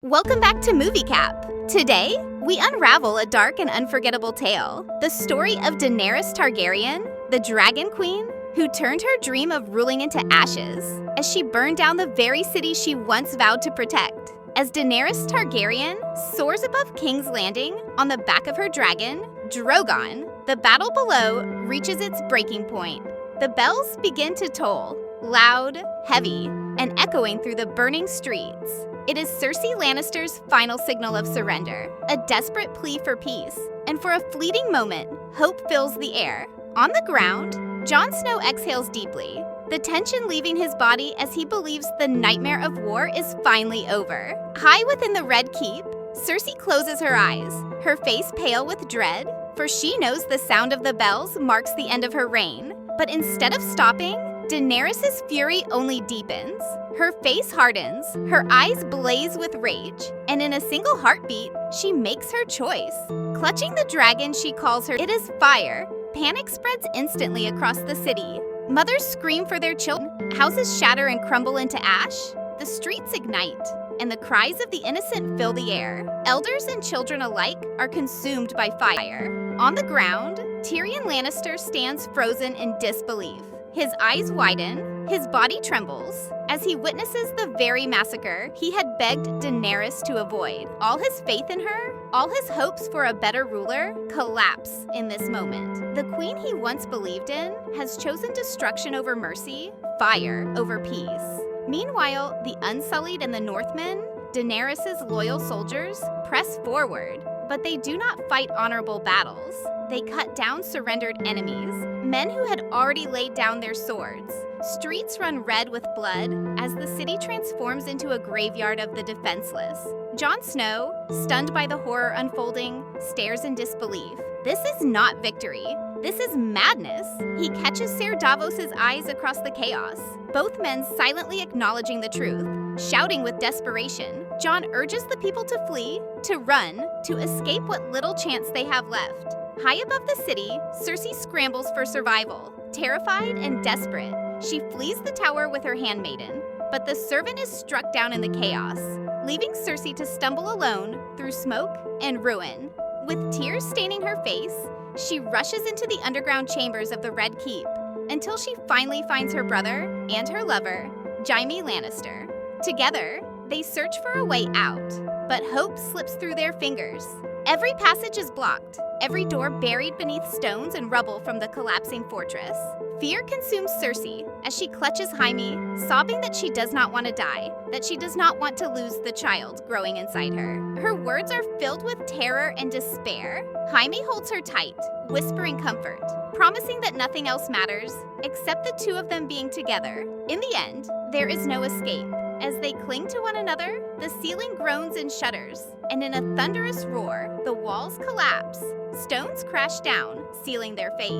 Welcome back to Movie Cap. Today, we unravel a dark and unforgettable tale, the story of Daenerys Targaryen, the Dragon Queen, who turned her dream of ruling into ashes as she burned down the very city she once vowed to protect. As Daenerys Targaryen soars above King's Landing on the back of her dragon, Drogon, the battle below reaches its breaking point. The bells begin to toll, loud, heavy, and echoing through the burning streets. It is Cersei Lannister's final signal of surrender, a desperate plea for peace, and for a fleeting moment, hope fills the air. On the ground, Jon Snow exhales deeply, the tension leaving his body as he believes the nightmare of war is finally over. High within the Red Keep, Cersei closes her eyes, her face pale with dread, for she knows the sound of the bells marks the end of her reign. But instead of stopping, Daenerys' fury only deepens. Her face hardens, her eyes blaze with rage, and in a single heartbeat, she makes her choice. Clutching the dragon she calls her, it is fire. Panic spreads instantly across the city. Mothers scream for their children, houses shatter and crumble into ash, the streets ignite, and the cries of the innocent fill the air. Elders and children alike are consumed by fire. On the ground, Tyrion Lannister stands frozen in disbelief. His eyes widen, his body trembles, as he witnesses the very massacre he had begged Daenerys to avoid. All his faith in her, all his hopes for a better ruler, collapse in this moment. The queen he once believed in has chosen destruction over mercy, fire over peace. Meanwhile, the Unsullied and the Northmen, Daenerys' loyal soldiers, press forward, but they do not fight honorable battles. They cut down surrendered enemies, men who had already laid down their swords. Streets run red with blood as the city transforms into a graveyard of the defenseless. Jon Snow, stunned by the horror unfolding, stares in disbelief. This is not victory. This is madness. He catches Ser Davos' eyes across the chaos, both men silently acknowledging the truth. Shouting with desperation, Jon urges the people to flee, to run, to escape what little chance they have left. High above the city, Cersei scrambles for survival. Terrified and desperate, she flees the tower with her handmaiden, but the servant is struck down in the chaos, leaving Cersei to stumble alone through smoke and ruin. With tears staining her face, she rushes into the underground chambers of the Red Keep until she finally finds her brother and her lover, Jaime Lannister. Together, they search for a way out, but hope slips through their fingers. Every passage is blocked, every door buried beneath stones and rubble from the collapsing fortress. Fear consumes Cersei as she clutches Jaime, sobbing that she does not want to die, that she does not want to lose the child growing inside her. Her words are filled with terror and despair. Jaime holds her tight, whispering comfort, promising that nothing else matters except the two of them being together. In the end, there is no escape. As they cling to one another, the ceiling groans and shudders, and in a thunderous roar, the walls collapse. Stones crash down, sealing their fate.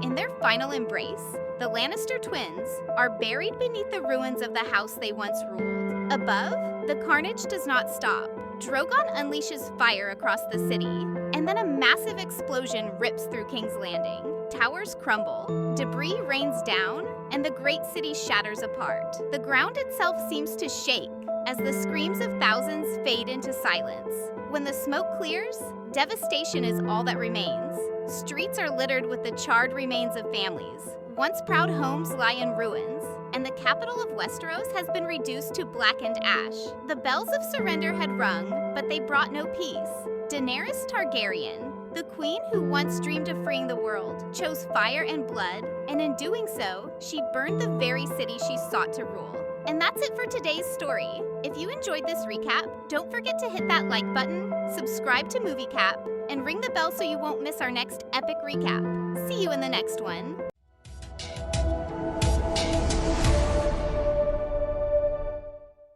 In their final embrace, the Lannister twins are buried beneath the ruins of the house they once ruled. Above, the carnage does not stop. Drogon unleashes fire across the city, and then a massive explosion rips through King's Landing. Towers crumble, debris rains down, and the great city shatters apart. The ground itself seems to shake as the screams of thousands fade into silence. When the smoke clears, devastation is all that remains. Streets are littered with the charred remains of families. Once proud homes lie in ruins, and the capital of Westeros has been reduced to blackened ash. The bells of surrender had rung, but they brought no peace. Daenerys Targaryen, the queen who once dreamed of freeing the world, chose fire and blood, and in doing so, she burned the very city she sought to rule. And that's it for today's story. If you enjoyed this recap, don't forget to hit that like button, subscribe to Movie Cap, and ring the bell so you won't miss our next epic recap. See you in the next one.